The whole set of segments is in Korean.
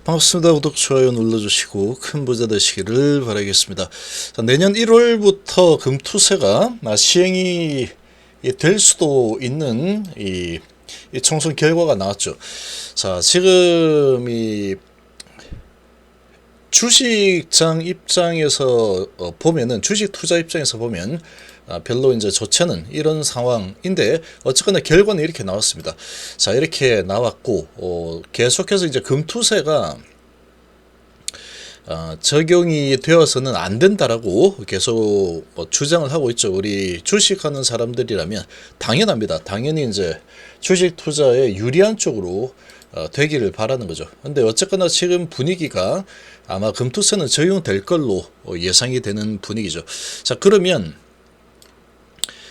반갑습니다. 구독, 좋아요 눌러주시고 큰 부자 되시기를 바라겠습니다. 자, 내년 1월부터 금투세가 시행이 될 수도 있는 이 총선 결과가 나왔죠. 자, 지금 이 주식장 입장에서 보면은, 주식 투자 입장에서 보면 별로 이제 좋지 않은 이런 상황인데, 어쨌거나 결과는 이렇게 나왔습니다. 자, 이렇게 나왔고, 계속해서 이제 금투세가 적용이 되어서는 안 된다라고 계속 주장을 하고 있죠. 우리 주식하는 사람들이라면 당연합니다. 당연히 이제 주식 투자에 유리한 쪽으로 되기를 바라는 거죠. 근데 어쨌거나 지금 분위기가 아마 금투세는 적용될 걸로 예상이 되는 분위기죠. 자, 그러면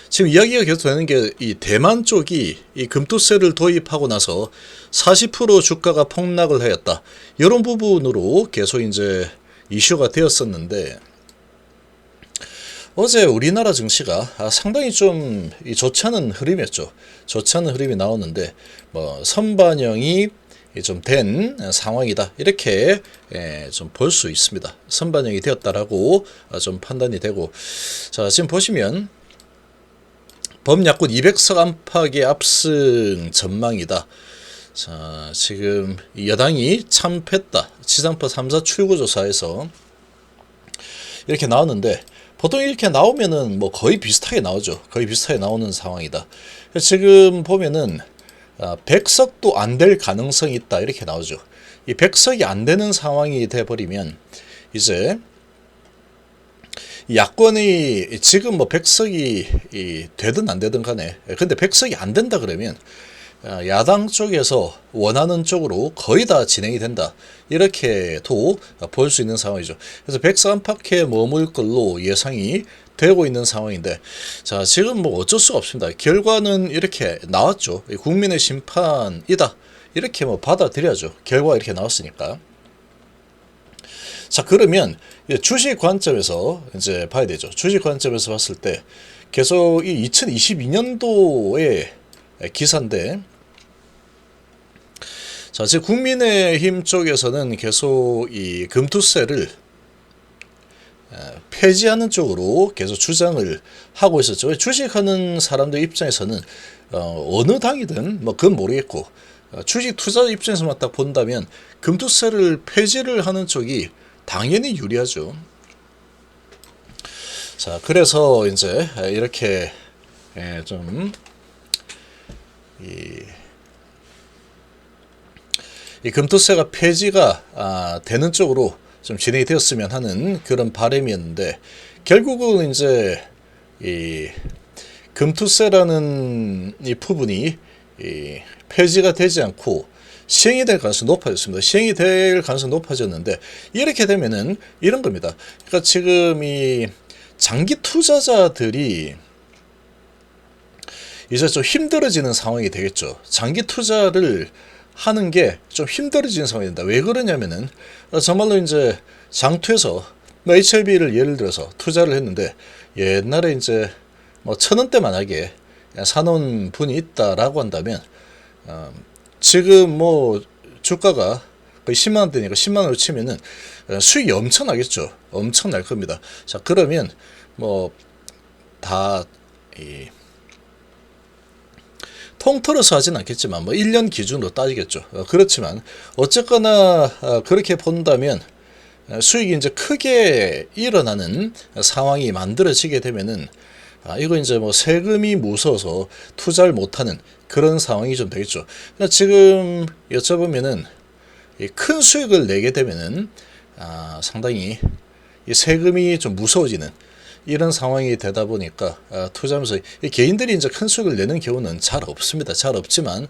지금 이야기가 계속 되는 게, 이 대만 쪽이 이 금투세를 도입하고 나서 40% 주가가 폭락을 하였다, 이런 부분으로 계속 이제 이슈가 되었었는데, 어제 우리나라 증시가 상당히 좀 좋지 않은 흐름이었죠. 좋지 않은 흐름이 나오는데, 선반영이 좀 된 상황이다, 이렇게 좀 볼 수 있습니다. 선반영이 되었다라고 좀 판단이 되고, 자, 지금 보시면 범약권 200석 안팎의 압승 전망이다. 자, 지금 여당이 참패했다, 지상파 3사 출구조사에서 이렇게 나왔는데, 보통 이렇게 나오면은 거의 비슷하게 나오죠. 거의 비슷하게 나오는 상황이다. 지금 보면은 100석도 안 될 가능성이 있다, 이렇게 나오죠. 이 100석이 안 되는 상황이 돼버리면, 이제 야권이 지금 100석이 되든 안 되든 간에, 근데 100석이 안 된다 그러면 야당 쪽에서 원하는 쪽으로 거의 다 진행이 된다, 이렇게도 볼 수 있는 상황이죠. 그래서 100석 안팎에 머물 걸로 예상이 되고 있는 상황인데, 자, 지금 어쩔 수가 없습니다. 결과는 이렇게 나왔죠. 국민의 심판이다, 이렇게 받아들여야죠. 결과가 이렇게 나왔으니까. 자, 그러면 주식 관점에서 이제 봐야 되죠. 주식 관점에서 봤을 때 계속 이 2022년도의 기사인데, 자, 지금 국민의힘 쪽에서는 계속 이 금투세를 폐지하는 쪽으로 계속 주장을 하고 있었죠. 주식하는 사람들 입장에서는 어느 당이든 그건 모르겠고, 주식 투자 입장에서만 딱 본다면 금투세를 폐지를 하는 쪽이 당연히 유리하죠. 자, 그래서 이제 이렇게 좀 이 금투세가 폐지가 되는 쪽으로 좀 진행이 되었으면 하는 그런 바람이었는데, 결국은 이제 이 금투세라는 이 부분이 폐지가 되지 않고 시행이 될 가능성이 높아졌습니다. 시행이 될 가능성이 높아졌는데, 이렇게 되면은 이런 겁니다. 그러니까 지금 이 장기 투자자들이 이제 좀 힘들어지는 상황이 되겠죠. 장기 투자를 하는 게 좀 힘들어지는 상황이 된다. 왜 그러냐면은, 정말로 이제 장투에서 HLB를 예를 들어서 투자를 했는데, 옛날에 이제 1,000원대 만약에 사놓은 분이 있다라고 한다면, 지금 주가가 거의 10만원대니까 10만원으로 치면은 수익이 엄청나겠죠. 엄청날 겁니다. 자, 그러면 다 통틀어서 하진 않겠지만 1년 기준으로 따지겠죠. 그렇지만 어쨌거나 그렇게 본다면 수익이 이제 크게 일어나는 상황이 만들어지게 되면은, 이거 이제 세금이 무서워서 투자를 못하는 그런 상황이 좀 되겠죠. 그러니까 지금 여쭤보면은 큰 수익을 내게 되면은 상당히 이 세금이 좀 무서워지는 이런 상황이 되다 보니까 투자하면서 개인들이 이제 큰 수익을 내는 경우는 잘 없습니다. 잘 없지만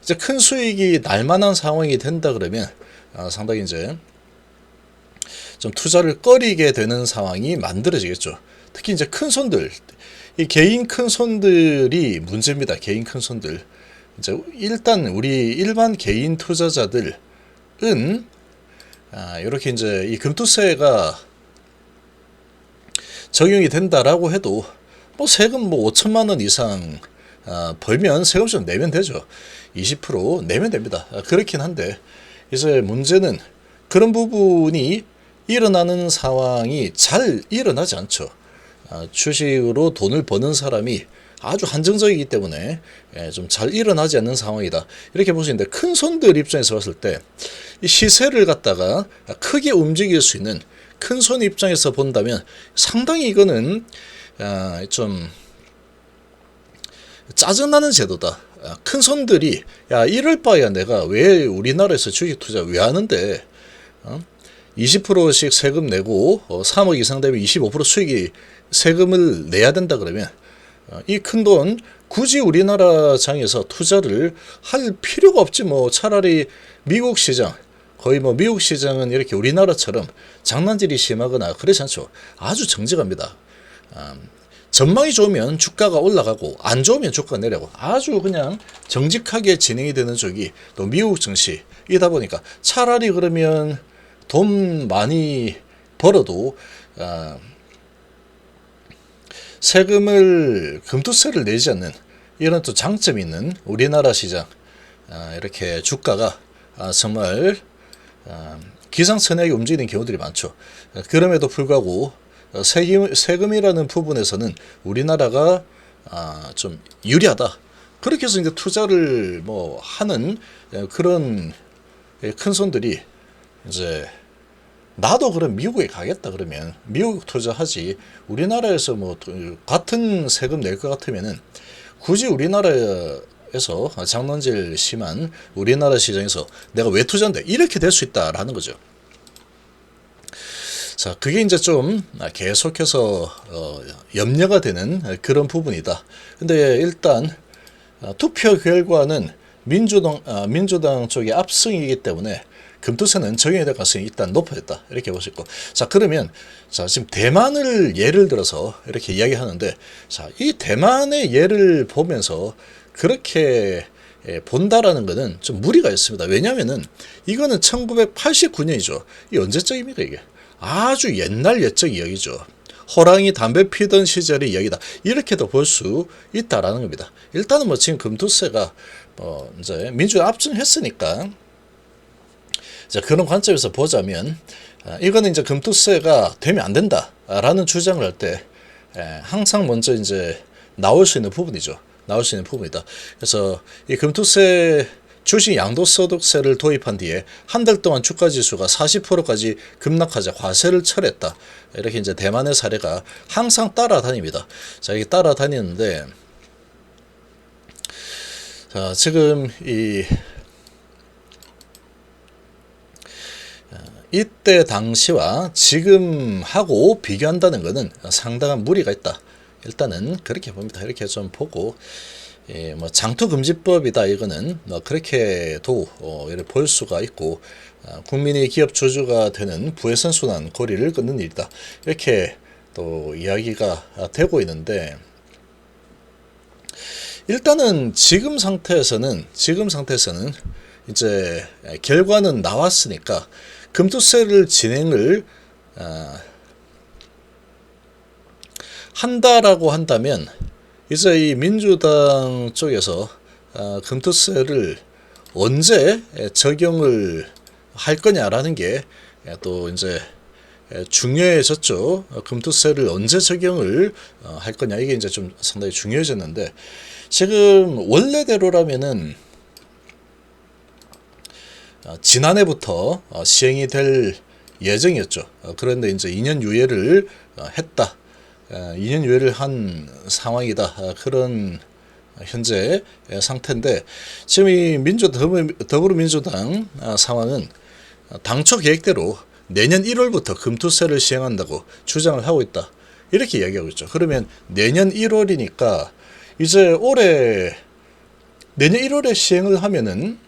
이제 큰 수익이 날 만한 상황이 된다 그러면 상당히 이제 좀 투자를 꺼리게 되는 상황이 만들어지겠죠. 특히 이제 큰 손들, 이 개인 큰 손들이 문제입니다. 개인 큰 손들. 이제 일단 우리 일반 개인 투자자들은 이렇게 이제 이 금투세가 적용이 된다라고 해도 세금 5천만 원 이상 벌면 세금 좀 내면 되죠. 20% 내면 됩니다. 그렇긴 한데, 이제 문제는 그런 부분이 일어나는 상황이 잘 일어나지 않죠. 주식으로 돈을 버는 사람이 아주 한정적이기 때문에 좀 잘 일어나지 않는 상황이다. 이렇게 볼 수 있는데, 큰 손들 입장에서 봤을 때 이 시세를 갖다가 크게 움직일 수 있는 큰 손 입장에서 본다면 상당히 이거는 좀 짜증나는 제도다. 큰 손들이 야, 이럴 바에야 내가 왜 우리나라에서 주식 투자 왜 하는데 20%씩 세금 내고 3억 이상 되면 25% 수익이 세금을 내야 된다 그러면 이 큰 돈 굳이 우리나라 장에서 투자를 할 필요가 없지. 뭐 차라리 미국 시장, 거의 뭐 미국 시장은 이렇게 우리나라처럼 장난질이 심하거나 그렇지 않죠. 아주 정직합니다. 전망이 좋으면 주가가 올라가고 안 좋으면 주가가 내려가고 아주 그냥 정직하게 진행이 되는 쪽이 또 미국 증시이다 보니까 차라리 그러면 돈 많이 벌어도 세금을 금투세를 내지 않는 이런 또 장점이 있는 우리나라 시장, 이렇게 주가가 정말 기상천외하게 움직이는 경우들이 많죠. 그럼에도 불구하고 세금이라는 부분에서는 우리나라가 좀 유리하다. 그렇게 해서 이제 투자를 뭐 하는 그런 큰 손들이 이제 나도 그럼 미국에 가겠다 그러면 미국 투자하지, 우리나라에서 뭐 같은 세금 낼 것 같으면은 굳이 우리나라에서 장난질 심한 우리나라 시장에서 내가 왜 투자한대, 이렇게 될 수 있다라는 거죠. 자, 그게 이제 좀 계속해서 염려가 되는 그런 부분이다. 근데 일단 투표 결과는 민주당 쪽의 압승이기 때문에 금투세는 적용이 될 가능성이 일단 높아졌다. 이렇게 볼 수 있고. 자, 그러면, 자, 지금 대만을 예를 들어서 이렇게 이야기하는데, 자, 이 대만의 예를 보면서 그렇게 본다라는 것은 좀 무리가 있습니다. 왜냐면은, 이거는 1989년이죠. 이 언제적입니까, 이게? 아주 옛날 옛적 이야기죠. 호랑이 담배 피던 시절의 이야기다. 이렇게도 볼 수 있다라는 겁니다. 일단은 뭐 지금 금투세가, 이제 민주당 압승했으니까, 자, 그런 관점에서 보자면 이거는 이제 금투세가 되면 안 된다라는 주장을 할 때 항상 먼저 이제 나올 수 있는 부분이죠. 나올 수 있는 부분이다. 그래서 이 금투세 주식 양도소득세를 도입한 뒤에 한 달 동안 주가지수가 40%까지 급락하자 과세를 철회했다. 이렇게 이제 대만의 사례가 항상 따라다닙니다. 자, 이게 따라다니는데, 자, 지금 이때 당시와 지금하고 비교한다는 것은 상당한 무리가 있다. 일단은 그렇게 봅니다. 이렇게 좀 보고, 뭐 장투금지법이다 이거는 뭐 그렇게도 이렇게 볼 수가 있고, 국민이 기업 주주가 되는 부의선순환 고리를 끊는 일이다. 이렇게 또 이야기가 되고 있는데, 일단은 지금 상태에서는 이제 결과는 나왔으니까 금투세를 진행을 한다라고 한다면 이제 이 민주당 쪽에서 금투세를 언제 적용을 할 거냐라는 게 또 이제 중요해졌죠. 금투세를 언제 적용을 할 거냐, 이게 이제 좀 상당히 중요해졌는데, 지금 원래대로라면은 지난해부터 시행이 될 예정이었죠. 그런데 이제 2년 유예를 했다. 2년 유예를 한 상황이다. 그런 현재 상태인데, 지금 이 더불어민주당 상황은 당초 계획대로 내년 1월부터 금투세를 시행한다고 주장을 하고 있다. 이렇게 이야기하고 있죠. 그러면 내년 1월이니까 이제 내년 1월에 시행을 하면은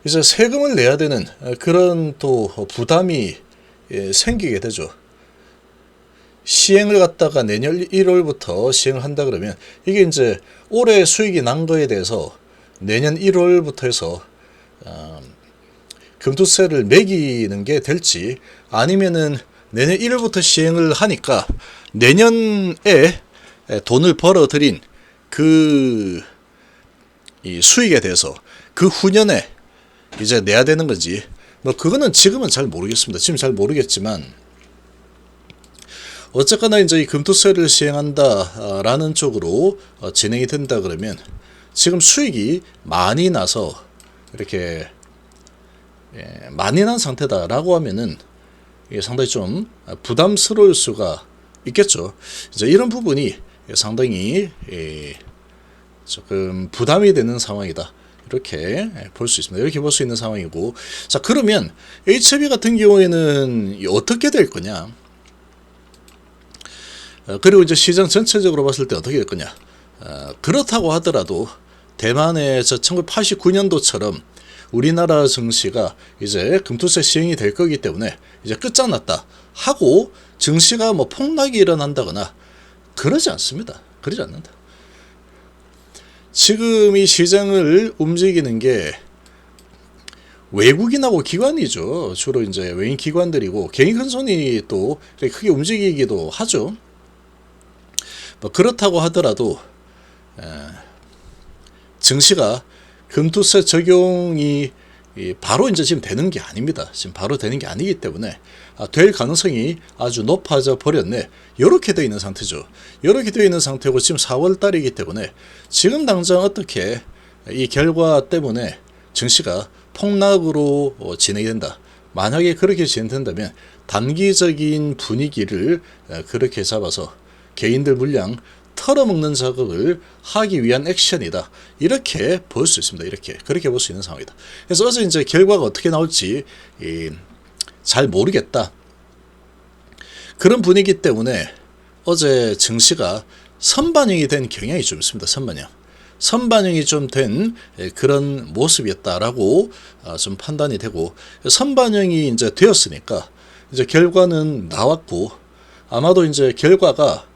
이제 세금을 내야 되는 그런 또 부담이 생기게 되죠. 시행을 갖다가 내년 1월부터 시행을 한다 그러면 이게 이제 올해 수익이 난 거에 대해서 내년 1월부터 해서 금투세를 매기는 게 될지, 아니면은 내년 1월부터 시행을 하니까 내년에 돈을 벌어들인 이 수익에 대해서 그 후년에 이제 내야 되는 건지, 뭐 그거는 지금은 잘 모르겠습니다. 지금 잘 모르겠지만 어쨌거나 이제 이 금투세를 시행한다라는 쪽으로 진행이 된다 그러면 지금 수익이 많이 나서 이렇게 많이 난 상태다라고 하면은 이게 상당히 좀 부담스러울 수가 있겠죠. 이제 이런 부분이 상당히 조금 부담이 되는 상황이다. 이렇게 볼 수 있습니다. 이렇게 볼 수 있는 상황이고, 자 그러면 HB 같은 경우에는 어떻게 될 거냐? 그리고 이제 시장 전체적으로 봤을 때 어떻게 될 거냐? 그렇다고 하더라도 대만의 저 1989년도처럼 우리나라 증시가 이제 금투세 시행이 될 거기 때문에 이제 끝장났다 하고 증시가 뭐 폭락이 일어난다거나 그러지 않습니다. 그러지 않는다. 지금 이 시장을 움직이는 게 외국인하고 기관이죠. 주로 이제 외인 기관들이고 개인 큰 손이 또 크게 움직이기도 하죠. 뭐 그렇다고 하더라도 증시가 금투세 적용이 바로 이제 지금 되는 게 아닙니다. 지금 바로 되는 게 아니기 때문에 될 가능성이 아주 높아져 버렸네. 이렇게 되어 있는 상태죠. 이렇게 되어 있는 상태고 지금 4월 달이기 때문에 지금 당장 어떻게 이 결과 때문에 증시가 폭락으로 진행이 된다. 만약에 그렇게 진행된다면 단기적인 분위기를 그렇게 잡아서 개인들 물량 털어먹는 작업을 하기 위한 액션이다. 이렇게 볼 수 있습니다. 이렇게 그렇게 볼 수 있는 상황이다. 그래서 어제 이제 결과가 어떻게 나올지 잘 모르겠다. 그런 분위기 때문에 어제 증시가 선반영이 된 경향이 좀 있습니다. 선반영이 좀 된 그런 모습이었다라고 좀 판단이 되고, 선반영이 이제 되었으니까 이제 결과는 나왔고, 아마도 이제 결과가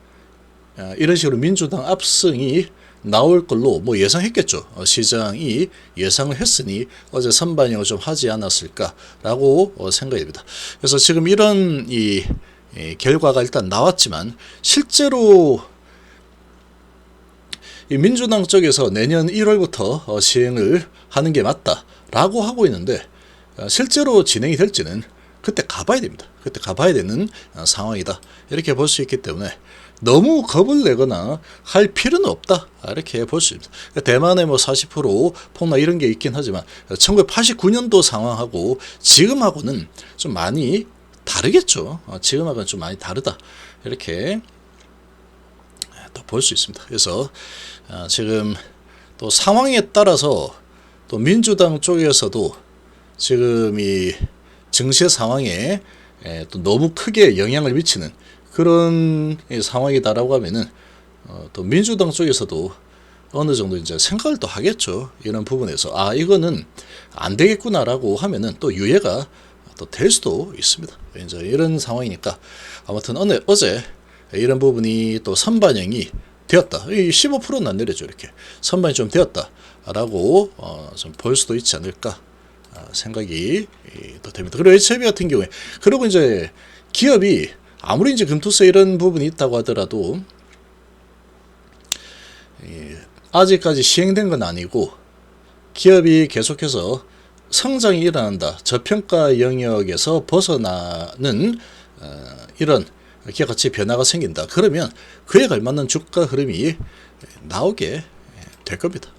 이런 식으로 민주당 압승이 나올 걸로 뭐 예상했겠죠. 시장이 예상을 했으니 어제 선반영을 좀 하지 않았을까라고 생각됩니다. 그래서 지금 이런 이 결과가 일단 나왔지만 실제로 이 민주당 쪽에서 내년 1월부터 시행을 하는 게 맞다라고 하고 있는데 실제로 진행이 될지는 그때 가봐야 됩니다. 그때 가봐야 되는 상황이다. 이렇게 볼 수 있기 때문에 너무 겁을 내거나 할 필요는 없다. 이렇게 볼 수 있습니다. 대만의 뭐 40% 폭락 이런 게 있긴 하지만 1989년도 상황하고 지금하고는 좀 많이 다르겠죠. 지금하고는 좀 많이 다르다. 이렇게 또 볼 수 있습니다. 그래서 지금 또 상황에 따라서 또 민주당 쪽에서도 지금 이 증시 상황에 또 너무 크게 영향을 미치는 그런 상황이다라고 하면은 또 민주당 쪽에서도 어느 정도 이제 생각을 또 하겠죠. 이런 부분에서 이거는 안 되겠구나라고 하면은 또 유예가 또 될 수도 있습니다. 이제 이런 상황이니까 아무튼 어제 이런 부분이 또 선반영이 되었다. 15%는 안 내려죠. 이렇게 선반영이 좀 되었다라고 좀 볼 수도 있지 않을까 생각이 또 됩니다. 그리고 HB 같은 경우에 그리고 이제 기업이 아무리 이제 금투세 이런 부분이 있다고 하더라도 아직까지 시행된 건 아니고 기업이 계속해서 성장이 일어난다. 저평가 영역에서 벗어나는 이런 기업 가치 변화가 생긴다. 그러면 그에 걸맞는 주가 흐름이 나오게 될 겁니다.